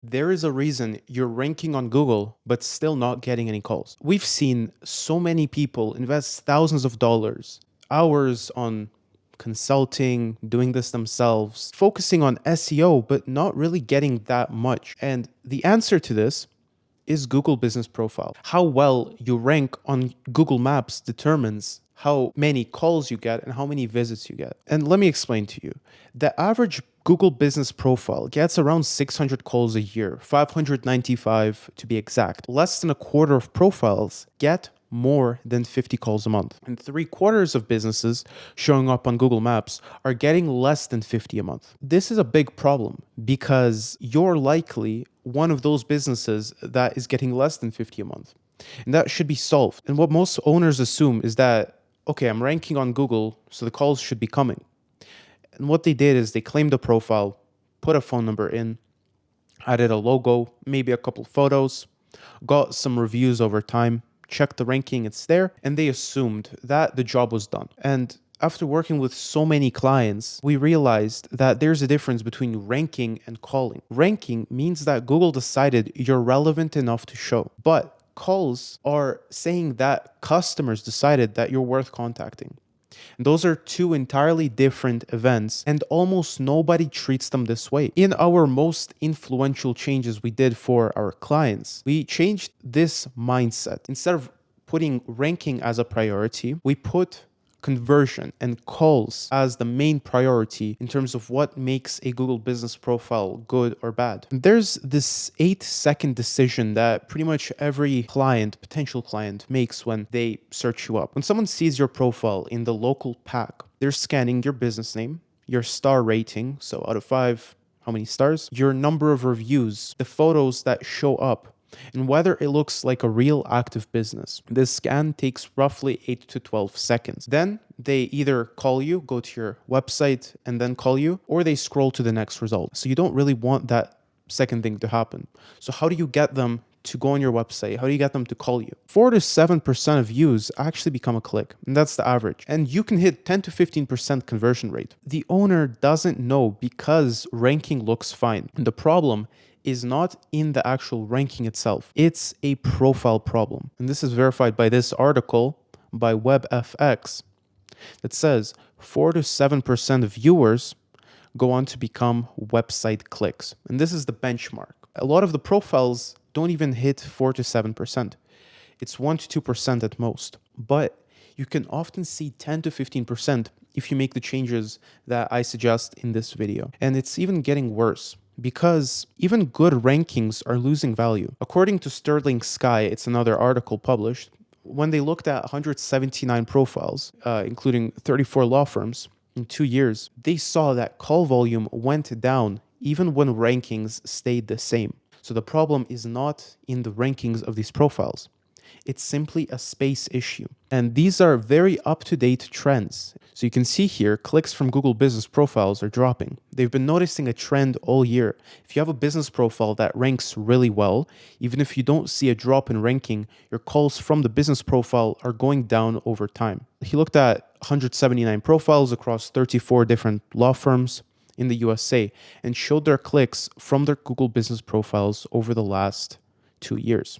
There is a reason you're ranking on Google, but still not getting any calls. We've seen so many people invest thousands of dollars, hours on consulting, doing this themselves, focusing on SEO, but not really getting that much. And the answer to this is Google Business Profile. How well you rank on Google Maps determines how many calls you get and how many visits you get. And let me explain to you. The average Google Business Profile gets around 600 calls a year, 595 to be exact. Less than a quarter of profiles get more than 50 calls a month. And 3/4 of businesses showing up on Google Maps are getting less than 50 a month. This is a big problem because you're likely one of those businesses that is getting less than 50 a month. And that should be solved. And what most owners assume is that, okay, I'm ranking on Google, so the calls should be coming. And what they did is they claimed a profile, put a phone number in, added a logo, maybe a couple photos, got some reviews over time, checked the ranking, it's there, and they assumed that the job was done. And after working with so many clients, we realized that there's a difference between ranking and calling. Ranking means that Google decided you're relevant enough to show, but calls are saying that customers decided that you're worth contacting. And those are two entirely different events, and almost nobody treats them this way. In our most influential changes we did for our clients, we changed this mindset. Instead of putting ranking as a priority, we put conversion and calls as the main priority in terms of what makes a Google Business Profile good or bad. And there's this 8-second decision that pretty much every client, potential client, makes when they search you up. When someone sees your profile in the local pack, they're scanning your business name, your star rating, so out of 5, how many stars, your number of reviews, the photos that show up, and whether it looks like a real active business. This scan takes roughly 8 to 12 seconds. Then they either call you, go to your website and then call you, or they scroll to the next result. So you don't really want that second thing to happen. So how do you get them to go on your website? How do you get them to call you? 4 to 7% of views actually become a click, and that's the average. And you can hit 10 to 15% conversion rate. The owner doesn't know because ranking looks fine. And the problem is not in the actual ranking itself. It's a profile problem. And this is verified by this article by WebFX that says 4 to 7% of viewers go on to become website clicks. And this is the benchmark. A lot of the profiles don't even hit 4 to 7%. It's 1 to 2% at most. But you can often see 10 to 15% if you make the changes that I suggest in this video. And it's even getting worse, because even good rankings are losing value. According to Sterling Sky, it's another article published, when they looked at 179 profiles, including 34 law firms, in 2 years, they saw that call volume went down even when rankings stayed the same. So the problem is not in the rankings of these profiles. It's simply a space issue. And these are very up-to-date trends. So you can see here, clicks from Google Business Profiles are dropping. They've been noticing a trend all year. If you have a business profile that ranks really well, even if you don't see a drop in ranking, your calls from the business profile are going down over time. He looked at 179 profiles across 34 different law firms in the USA and showed their clicks from their Google Business Profiles over the last 2 years.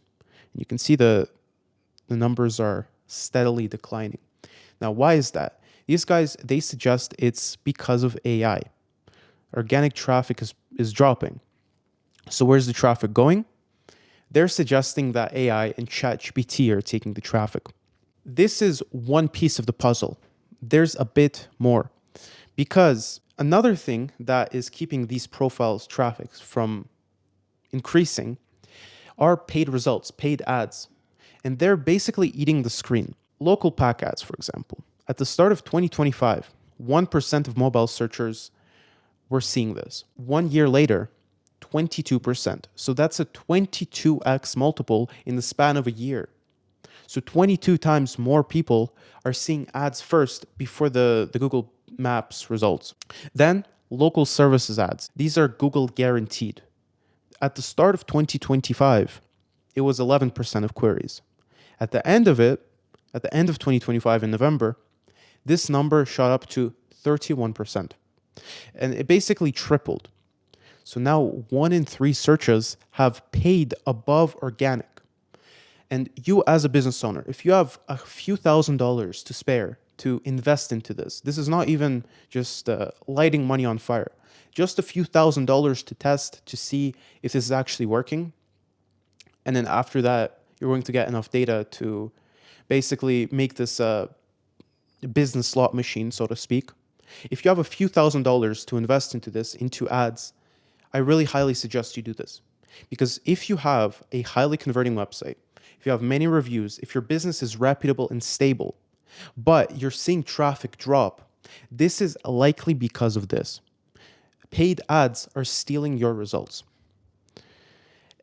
And you can see the numbers are steadily declining. Now, why is that? These guys, they suggest it's because of AI. Organic traffic is dropping. So where's the traffic going? They're suggesting that AI and ChatGPT are taking the traffic. This is one piece of the puzzle. There's a bit more. Because another thing that is keeping these profiles' traffic from increasing are paid results, paid ads. And they're basically eating the screen. Local pack ads, for example. At the start of 2025, 1% of mobile searchers were seeing this. 1 year later, 22%. So that's a 22x multiple in the span of a year. So 22 times more people are seeing ads first before the Google Maps results. Then local services ads. These are Google guaranteed. At the start of 2025, it was 11% of queries. At the end of 2025 in November, this number shot up to 31%. And it basically tripled. So now 1 in 3 searches have paid above organic. And you, as a business owner, if you have a few $1,000s to spare to invest into this, this is not even just lighting money on fire, just a few $1,000s to test to see if this is actually working. And then after that, you're going to get enough data to basically make this business slot machine, so to speak. If you have a few $1,000s to invest into this, into ads, I really highly suggest you do this. Because if you have a highly converting website, if you have many reviews, if your business is reputable and stable, but you're seeing traffic drop, this is likely because of this. Paid ads are stealing your results.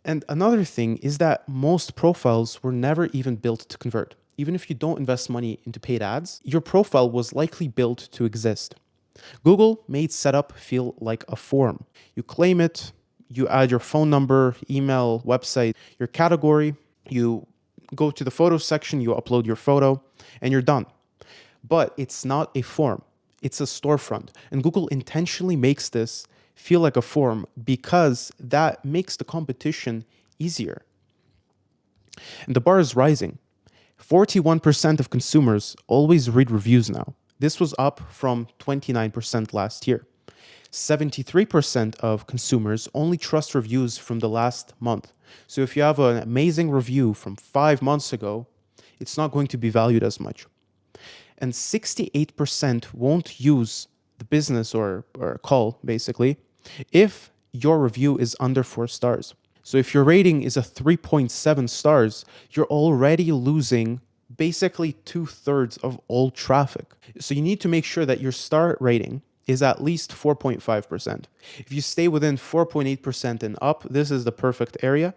And another thing is that most profiles were never even built to convert. Even if you don't invest money into paid ads, your profile was likely built to exist. Google made setup feel like a form. You claim it, you add your phone number, email, website, your category, you go to the photo section, you upload your photo, and you're done. But it's not a form, it's a storefront. And Google intentionally makes this feel like a form because that makes the competition easier. And the bar is rising. 41% of consumers always read reviews now. This was up from 29% last year. 73% of consumers only trust reviews from the last month. So if you have an amazing review from 5 months ago, it's not going to be valued as much. And 68% won't use the business or call, basically, if your review is under 4 stars. So if your rating is a 3.7 stars, you're already losing basically 2/3 of all traffic. So you need to make sure that your star rating is at least 4.5%. If you stay within 4.8% and up, this is the perfect area.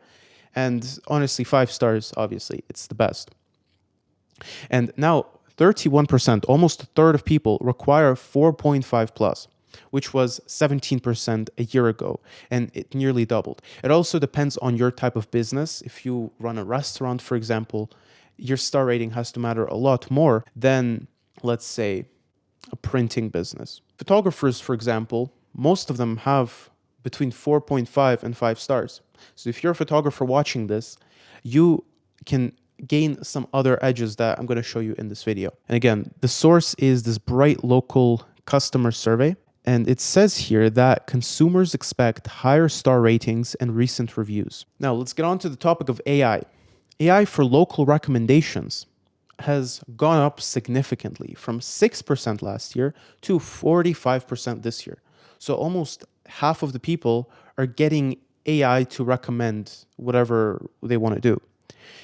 And honestly, 5 stars, obviously, it's the best. And now 31%, almost a third of people require 4.5 plus, which was 17% a year ago, and it nearly doubled. It also depends on your type of business. If you run a restaurant, for example, your star rating has to matter a lot more than, let's say, a printing business. Photographers, for example, most of them have between 4.5 and 5 stars. So if you're a photographer watching this, you can gain some other edges that I'm going to show you in this video. And again, the source is this Bright local customer survey. And it says here that consumers expect higher star ratings and recent reviews. Now, let's get on to the topic of AI. AI for local recommendations has gone up significantly from 6% last year to 45% this year. So almost half of the people are getting AI to recommend whatever they want to do.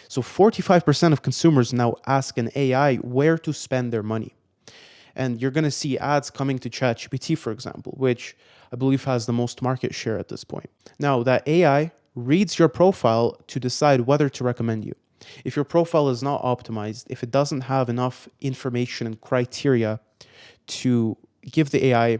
So 45% of consumers now ask an AI where to spend their money. And you're going to see ads coming to ChatGPT, for example, which I believe has the most market share at this point. Now, that AI reads your profile to decide whether to recommend you. If your profile is not optimized, if it doesn't have enough information and criteria to give the AI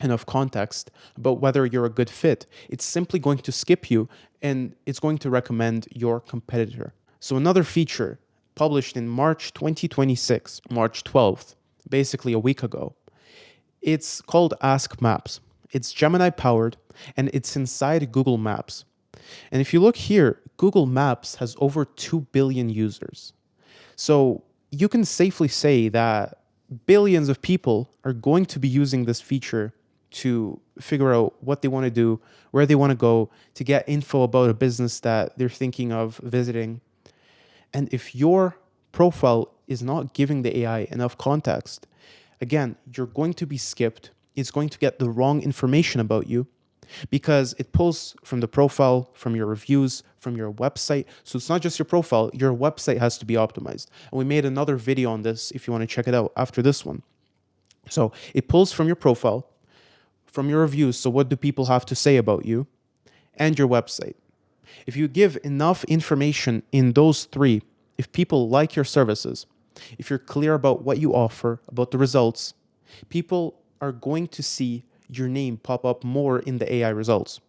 enough context about whether you're a good fit, it's simply going to skip you and it's going to recommend your competitor. So another feature published in March 2026, March 12th, basically a week ago, it's called Ask Maps. It's Gemini powered and it's inside Google Maps. And if you look here, Google Maps has over 2 billion users. So you can safely say that billions of people are going to be using this feature to figure out what they want to do, where they want to go, to get info about a business that they're thinking of visiting. And if your profile is not giving the AI enough context, again, you're going to be skipped. It's going to get the wrong information about you because it pulls from the profile, from your reviews, from your website. So it's not just your profile, your website has to be optimized. And we made another video on this if you want to check it out after this one. So it pulls from your profile, from your reviews. So what do people have to say about you? And your website. If you give enough information in those three, if people like your services, if you're clear about what you offer, about the results, people are going to see your name pop up more in the AI results.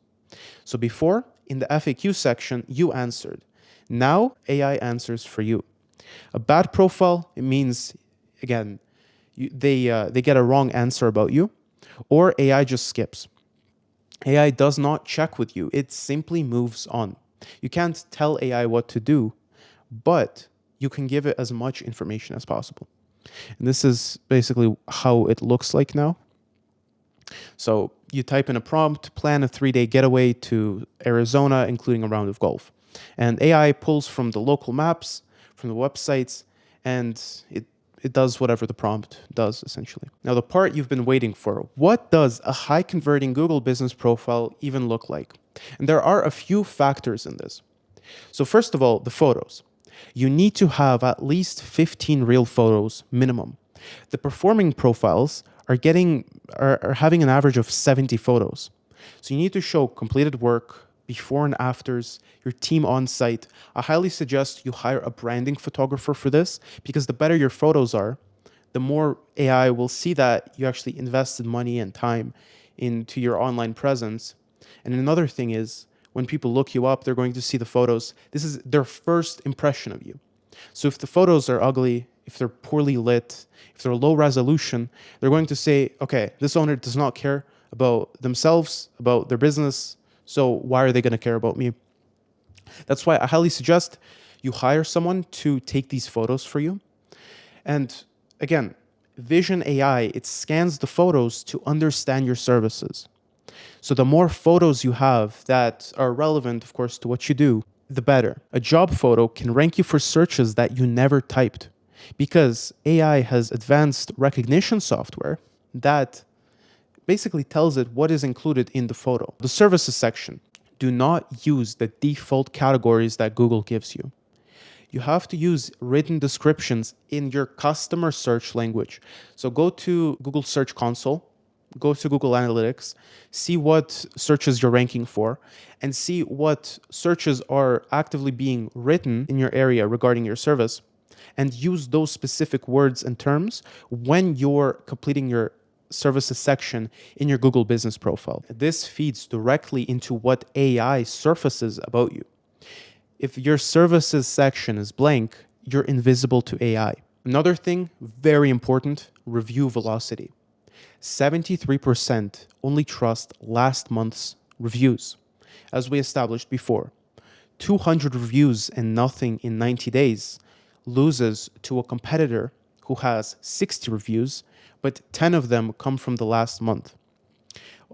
So before, in the FAQ section, you answered. Now, AI answers for you. A bad profile, it means, again, they get a wrong answer about you, or AI just skips. AI does not check with you, it simply moves on. You can't tell AI what to do, but you can give it as much information as possible. And this is basically how it looks like now. So you type in a prompt, plan a 3-day getaway to Arizona, including a round of golf. And AI pulls from the local maps, from the websites, and it does whatever the prompt does, essentially. Now, the part you've been waiting for: what does a high converting Google business profile even look like? And there are a few factors in this. So, first of all, the photos. You need to have at least 15 real photos minimum. The performing profiles are having an average of 70 photos. So you need to show completed work, before and afters, your team on site. I highly suggest you hire a branding photographer for this, because the better your photos are, the more AI will see that you actually invested money and time into your online presence. And another thing is, when people look you up, they're going to see the photos. This is their first impression of you. So if the photos are ugly, if they're poorly lit, if they're low resolution, they're going to say, okay, this owner does not care about themselves, about their business, so why are they going to care about me? That's why I highly suggest you hire someone to take these photos for you. And again, Vision AI, it scans the photos to understand your services. So the more photos you have that are relevant, of course, to what you do, the better. A job photo can rank you for searches that you never typed, because AI has advanced recognition software that basically tells it what is included in the photo. The services section: do not use the default categories that Google gives you. You have to use written descriptions in your customer search language. So go to Google Search Console, go to Google Analytics, see what searches you're ranking for, and see what searches are actively being written in your area regarding your service, and use those specific words and terms when you're completing your services section in your Google business profile. This feeds directly into what AI surfaces about you. If your services section is blank, you're invisible to AI. Another thing, very important: review velocity. 73% only trust last month's reviews. As we established before, 200 reviews and nothing in 90 days loses to a competitor who has 60 reviews, but 10 of them come from the last month.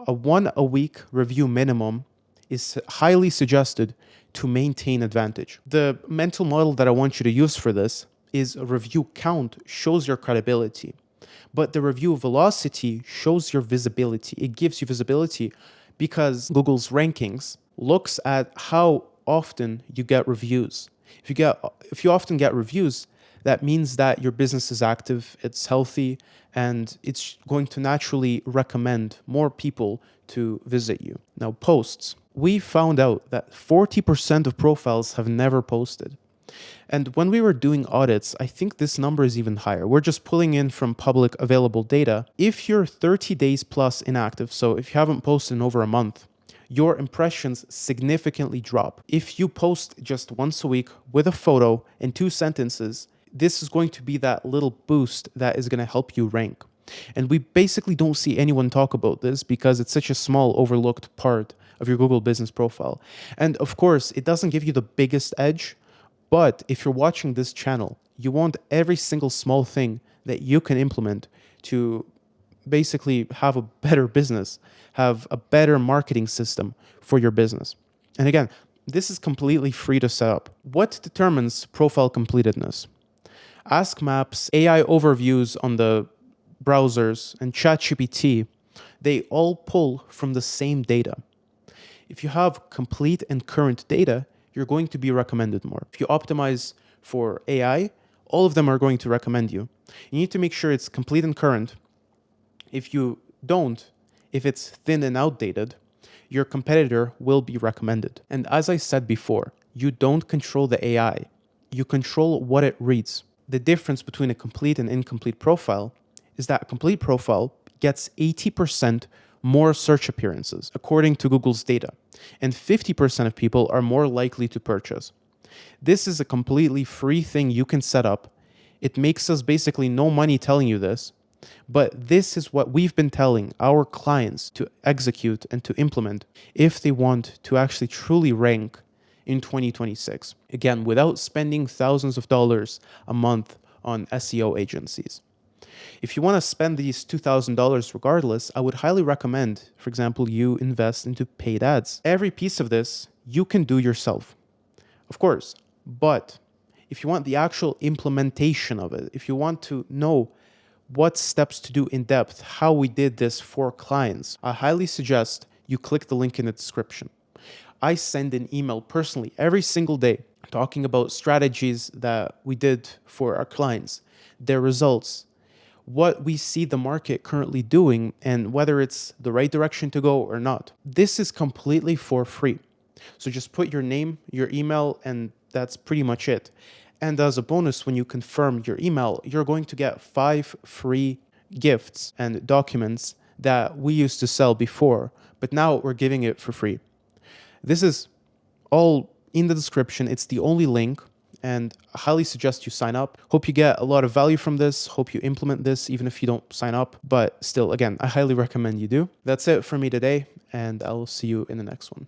A 1 a week review minimum is highly suggested to maintain advantage. The mental model that I want you to use for this is: a review count shows your credibility, but the review velocity shows your visibility. It gives you visibility because Google's rankings looks at how often you get reviews. If you often get reviews, that means that your business is active, it's healthy, and it's going to naturally recommend more people to visit you. Now, posts. We found out that 40% of profiles have never posted. And when we were doing audits, I think this number is even higher. We're just pulling in from public available data. If you're 30 days plus inactive, so if you haven't posted in over a month, your impressions significantly drop. If you post just once a week with a photo and 2 sentences, this is going to be that little boost that is going to help you rank. And we basically don't see anyone talk about this because it's such a small, overlooked part of your Google business profile. And of course, it doesn't give you the biggest edge, but if you're watching this channel, you want every single small thing that you can implement to basically have a better business, have a better marketing system for your business. And again, this is completely free to set up. What determines profile completedness? Ask Maps, AI overviews on the browsers, and ChatGPT, they all pull from the same data. If you have complete and current data, you're going to be recommended more. If you optimize for AI, all of them are going to recommend you. You need to make sure it's complete and current. If you don't, if it's thin and outdated, your competitor will be recommended. And as I said before, you don't control the AI, you control what it reads. The difference between a complete and incomplete profile is that a complete profile gets 80% more search appearances, according to Google's data, and 50% of people are more likely to purchase. This is a completely free thing you can set up. It makes us basically no money telling you this. But this is what we've been telling our clients to execute and to implement if they want to actually truly rank in 2026. Again, without spending thousands of dollars a month on SEO agencies. If you want to spend these $2,000 regardless, I would highly recommend, for example, you invest into paid ads. Every piece of this you can do yourself, of course, but if you want the actual implementation of it, if you want to know what steps to do in depth, how we did this for clients, I highly suggest you click the link in the description. I send an email personally every single day talking about strategies that we did for our clients, their results, what we see the market currently doing, and whether it's the right direction to go or not. This is completely for free. So just put your name, your email, and that's pretty much it. And as a bonus, when you confirm your email, you're going to get 5 free gifts and documents that we used to sell before, but now we're giving it for free. This is all in the description. It's the only link, and I highly suggest you sign up. Hope you get a lot of value from this. Hope you implement this, even if you don't sign up. But still, again, I highly recommend you do. That's it for me today, and I'll see you in the next one.